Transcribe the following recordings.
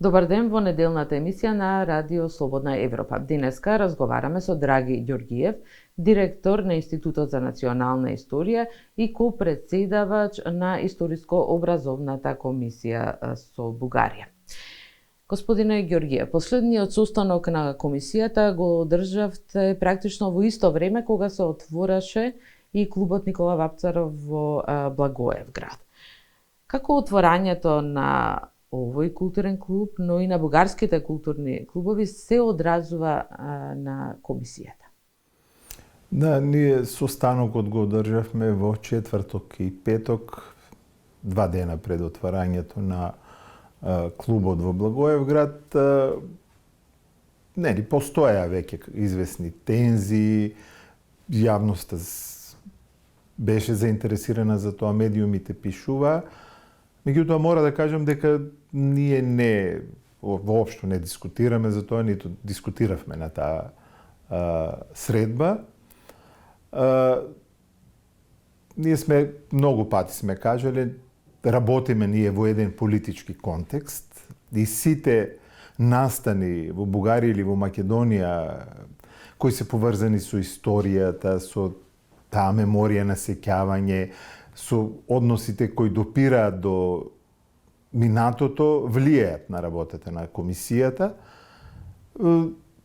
Добар ден во неделната емисија на Радио Слободна Европа. Денеска разговараме со Драги Ѓоргиев, директор на Институтот за национална историја и ко-претседавач на Историско-образовната комисија со Бугарија. Господине Ѓоргиев, последниот состанок на комисијата го одржавте практично во исто време кога се отвораше и клубот Никола Вапцаров во Благоевград. Како отворањето на овој културен клуб, но и на бугарските културни клубови се одразува на комисијата? Да, ние состанокот го одржавме во четврток и петок, 2 дена пред отварањето на клубот во Благоевград. Нели, постоја веќе известни тензии, јавноста беше заинтересирана за тоа, медиумите пишуваа. Меѓутоа, мора да кажам дека ние воопшто не дискутираме за тоа, ниту дискутиравме на таа средба. Ние сме, многу пати сме кажале, работиме ние во еден политички контекст и сите настани во Бугарија или во Македонија кои се поврзани со историјата, со таа меморија на сеќавање, со односите кои допираат до минатото, влијаат на работата на комисијата.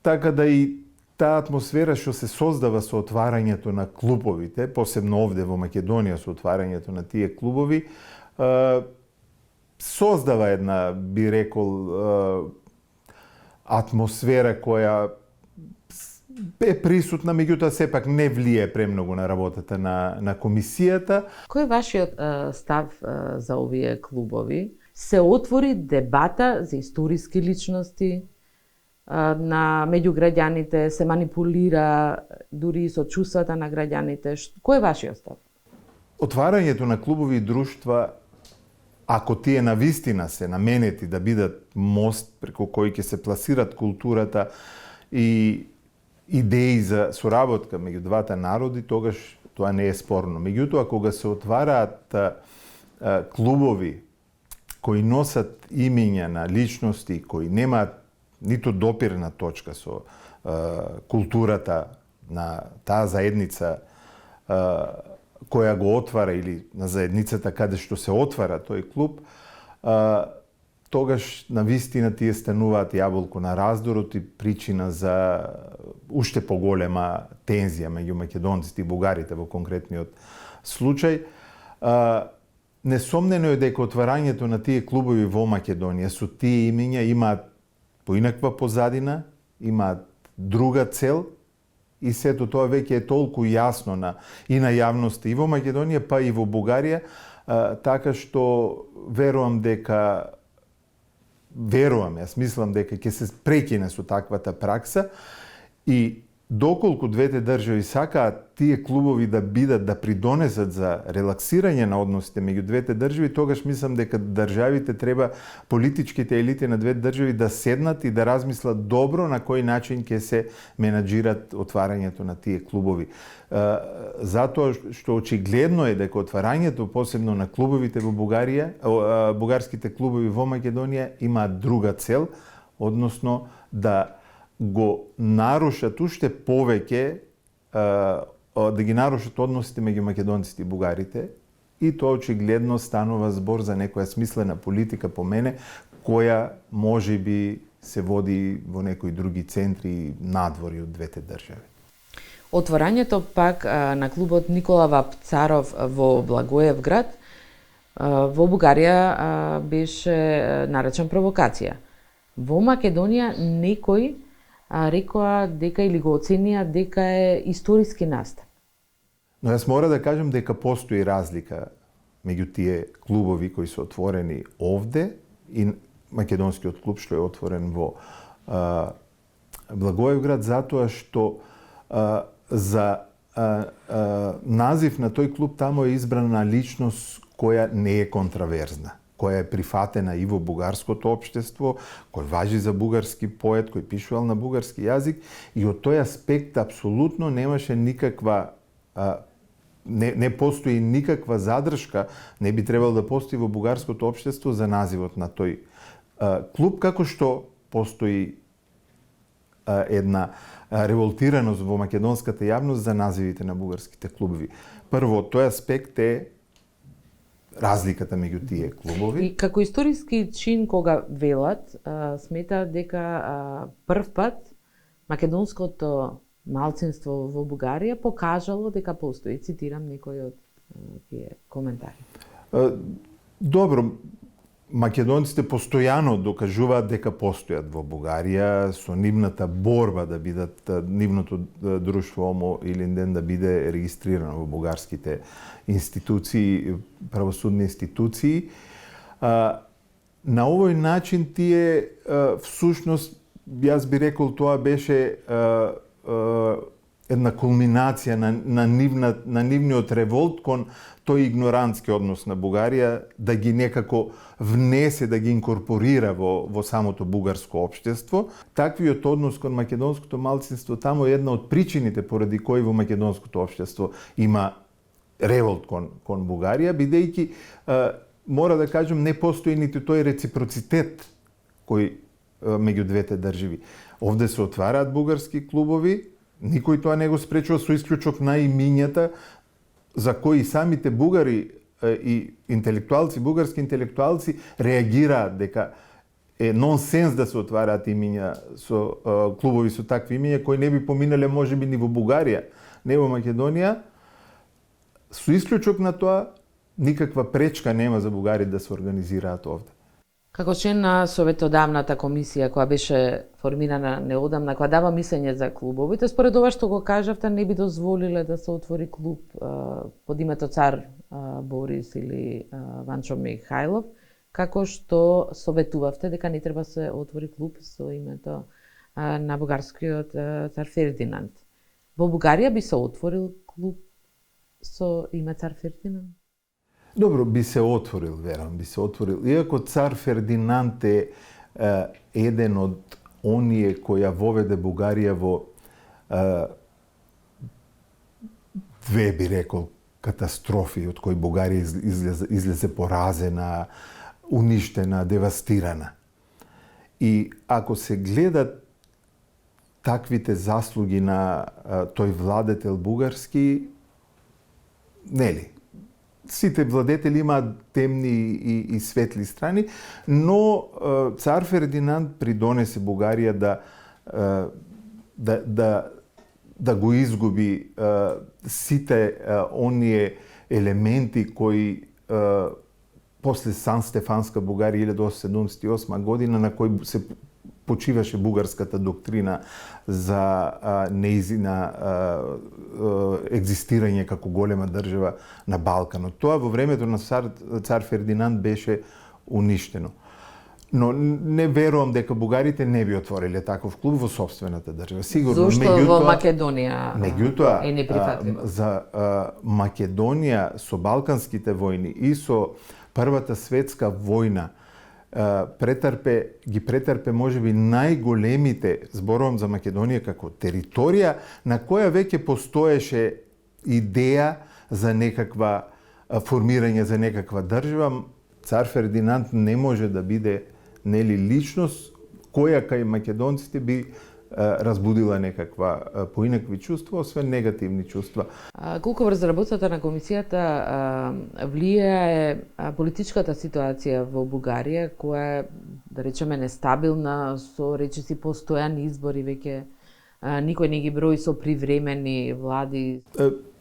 Така да и таа атмосфера што се создава со отварањето на клубовите, посебно овде во Македонија со отварањето на тие клубови, создава една, би рекол, атмосфера која е присутна, меѓутоа сепак не влие премногу на работата на комисијата. Кој е вашиот став за овие клубови? Се отвори дебата за историски личности на меѓу граѓаните, се манипулира дури и со чувствата на граѓаните. Кој е вашиот став? Отварањето на клубови и друштва, ако тие навистина се наменети да бидат мост преку кој ќе се пласират културата и идеи за соработка меѓу двата народи, тогаш тоа не е спорно. Меѓутоа, кога се отвараат клубови кои носат имиња на личности кои немаат ниту допирна точка со културата на таа заедница која го отвара или на заедницата каде што се отвара тој клуб, тогаш навистина тие стануваат јаболко на раздорот и причина за уште поголема тензија меѓу македонците и бугарите во конкретниот случај. Несомнено е дека отварањето на тие клубови во Македонија со тие имиња имаат поинаква позадина, имаат друга цел и сето тоа веќе е толку јасно и на јавноста и во Македонија, па и во Бугарија, така што верувам, јас мислам дека ќе се прекине со таквата пракса и доколку двете држави сакаат тие клубови да бидат, да придонесат за релаксирање на односите меѓу двете држави, тогаш мислам дека државите треба, политичките елити на двете држави да седнат и да размислат добро на кој начин ќе се менаџират отварањето на тие клубови. Затоа што очигледно е дека отварањето, посебно на клубовите во Бугарија, бугарските клубови во Македонија имаат друга цел, односно да го нарушат уште повеќе, да ги нарушат односите меѓу македонците и бугарите, и тоа очигледно станува збор за некоја смислена политика по мене, која можеби се води во некои други центри и надвори од двете држави. Отворањето пак на клубот Никола Вапцаров во Благоевград во Бугарија беше наречен провокација. Во Македонија некој рекоа дека или го оценија дека е историски настан. Но јас мора да кажам дека постои разлика меѓу тие клубови кои се отворени овде и македонскиот клуб што е отворен во Благоевград, затоа што за назив на тој клуб тамо е избрана личност која не е контраверзна, која е прифатена и во бугарското општество, кој важи за бугарски поет, кој пишувал на бугарски јазик, и од тој аспект апсолутно немаше никаква не постои никаква задршка, не би требало да постои во бугарското општество за називот на тој Клуб како што постои една револтираност во македонската јавност за називите на бугарските клубови. Прво, тој аспект е разликата меѓу тие клубови. И како историски чин кога велат, сметаат дека прв пат македонското малцинство во Бугарија покажало дека постои. Цитирам некои од тие коментари. Добро, македонците постојано докажуваат дека постојат во Бугарија со нивната борба да бидат нивното друштво Омо или ден да биде регистрирано во бугарските институции, правосудни институции. На овој начин тие всушност, јас би рекол, тоа беше една кулминација на нивниот револт кон тој игнорантски однос на Бугарија, да ги некако внесе, да ги инкорпорира во самото бугарско општество. Таквиот однос кон македонското малцинство таму е една од причините поради кои во македонското општество има револт кон Бугарија, бидејќи мора да кажам не постои ниту тој реципроцитет кој меѓу двете држави. Овде се отвараат бугарски клубови, никој тоа не го спречува, со исклучок на имињата за кои самите бугари и интелектуалци, бугарски интелектуалци реагираат дека е нонсенс да се отвараат имиња со клубови со такви имиња кои не би поминале можеби ни во Бугарија, не во Македонија. Со исклучок на тоа никаква пречка нема за бугари да се организираат овде. Како член на Советодавната комисија која беше формирана неодамна, која дава мислење за клубовите, според ова што го кажавте, не би дозволиле да се отвори клуб под името Цар Борис или Ванчо Михајлов, како што советувавте дека не треба се отвори клуб со името на бугарскиот цар Фердинанд. Во Бугарија би се отворил клуб со име Цар Фердинанд? Добро, би се отворил, верам, би се отворил. Иако цар Фердинанд е еден од оние кои ја воведе Бугарија во две, би рекол, катастрофи од кои Бугарија излезе поразена, уништена, девастирана. И ако се гледат таквите заслуги на тој владетел бугарски, нели, сите владетели имаат темни и светли страни, но цар Фердинанд придонесе Бугарија да го изгуби сите оние елементи кои после Сан-Стефанска Бугарија 1878 година, на кој се почиваше бугарската доктрина за неизина екзистирање како голема држава на Балканот. Тоа во времето на цар Фердинанд беше уништено. Но не верувам дека бугарите не би отвориле таков клуб во собствената држава. Сигурно. Зошто во Македонија е неприфатливо? За Македонија со балканските војни и со Првата светска војна ги претрпе можеби најголемите, зборувам за Македонија како територија, на која веќе постоеше идеја за некаква формирање за некаква држава. Цар Фердинанд не може да биде нели личност која кај македонците би разбудила некаква поинакви чувства, освен негативни чувства. Колку врз работата на комисијата влијае политичката ситуација во Бугарија, која е, да речеме, нестабилна, со речиси постојани избори, веќе никој не ги брои со привремени влади?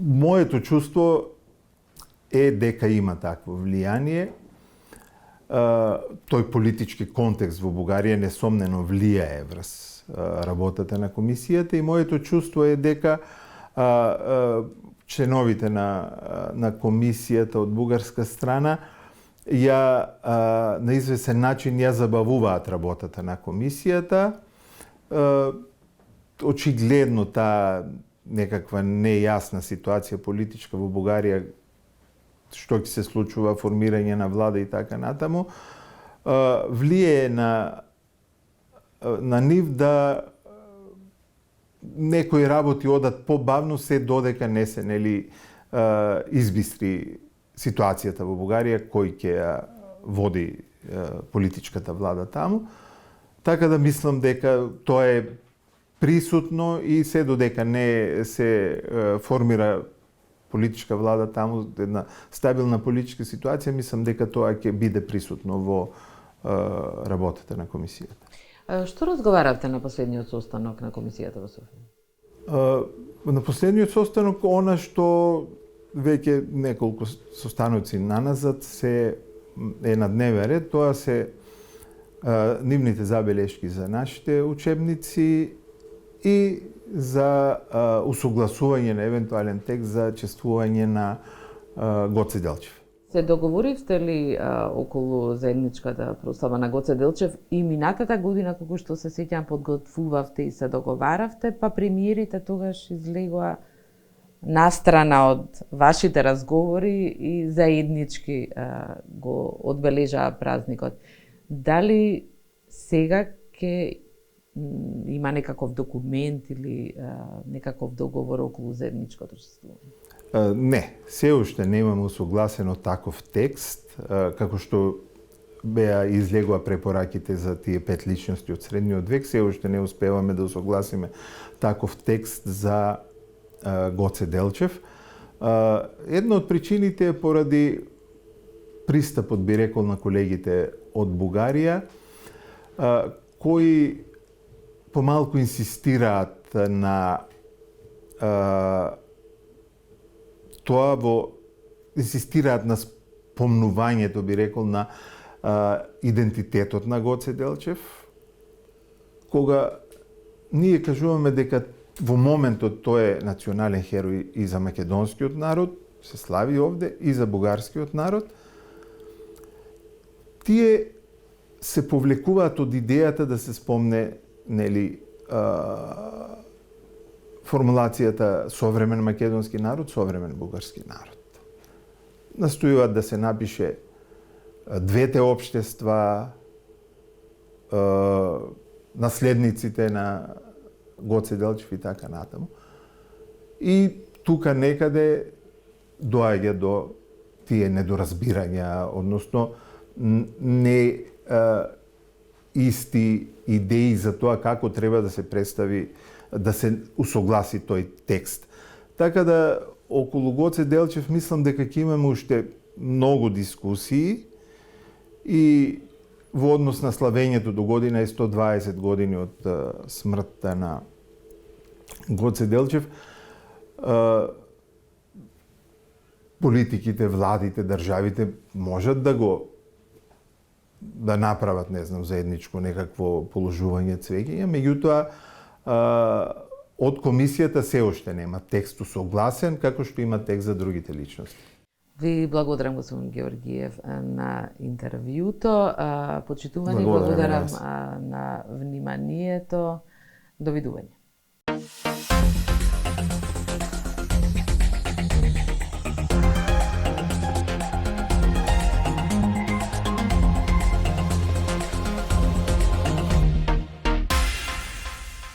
Моето чувство е дека има такво влијание. Тој политички контекст во Бугарија несомнено влијае врз работата на комисијата и моето чувство е дека членовите на комисијата од бугарска страна на известен начин ја забавуваат работата на комисијата. Очигледно таа некаква нејасна ситуација политичка во Бугарија, што ќе се случува, формирање на влада и така натаму, влијае на нив да некои работи одат побавно се додека не се избистри ситуацијата во Бугарија, кој ќе ја води политичката влада таму. Така да мислам дека тоа е присутно и се додека не се формира политичка влада таму, една стабилна политичка ситуација, мислам дека тоа ќе биде присутно во работата на комисијата. Што разговаравте на последниот состанок на комисијата во Софија? На последниот состанок, она што веќе неколку состаноци наназад се е на дневен ред, тоа се нивните забелешки за нашите учебници и за усогласување на евентуален текст за чествување на Гоце Делчев. Се договоривте ли околу заедничката прослава на Гоце Делчев и минатата година, кога што се сеќам, подготвувавте и се договаравте, па премиерите тогаш излегоа настрана од вашите разговори и заеднички го одбележаа празникот. Дали сега ќе има некаков документ или некаков договор околу заедничкото чествување? Не, се уште немаме усогласено таков текст, како што беа излегува препораките за тие 5 личности од средниот век, се уште не успеваме да усогласиме таков текст за Гоце Делчев. Една од причините е поради пристапот, би рекол, на колегите од Бугарија, кои помалку инсистираат на инсистираат на спомнувањето, би рекол, на идентитетот на Гоце Делчев, кога ние кажуваме дека во моментот тој е национален херој и за македонскиот народ, се слави овде, и за бугарскиот народ, тие се повлекуваат од идејата да се спомне, нели, формулацијата современ македонски народ, современ бугарски народ. Настојуваат да се напише двете општества, наследниците на Гоце Делчев и така натаму. И тука некаде доаѓа до тие недоразбирања, односно не исти идеи за тоа како треба да се представи, да се усогласи тој текст. Така да, околу Гоце Делчев мислам дека ќе имаме уште многу дискусии и во однос на славењето до година е 120 години од смртта на Гоце Делчев. Политиките, владите, државите можат да направат, не знам, заедничко некакво положување цвеќиња, меѓутоа од комисијата се уште нема текст усогласен, како што има текст за другите личности. Ви благодарам, господин Георгиев, на интервјуто. Почитувани, благодарам на вниманието. Довидување.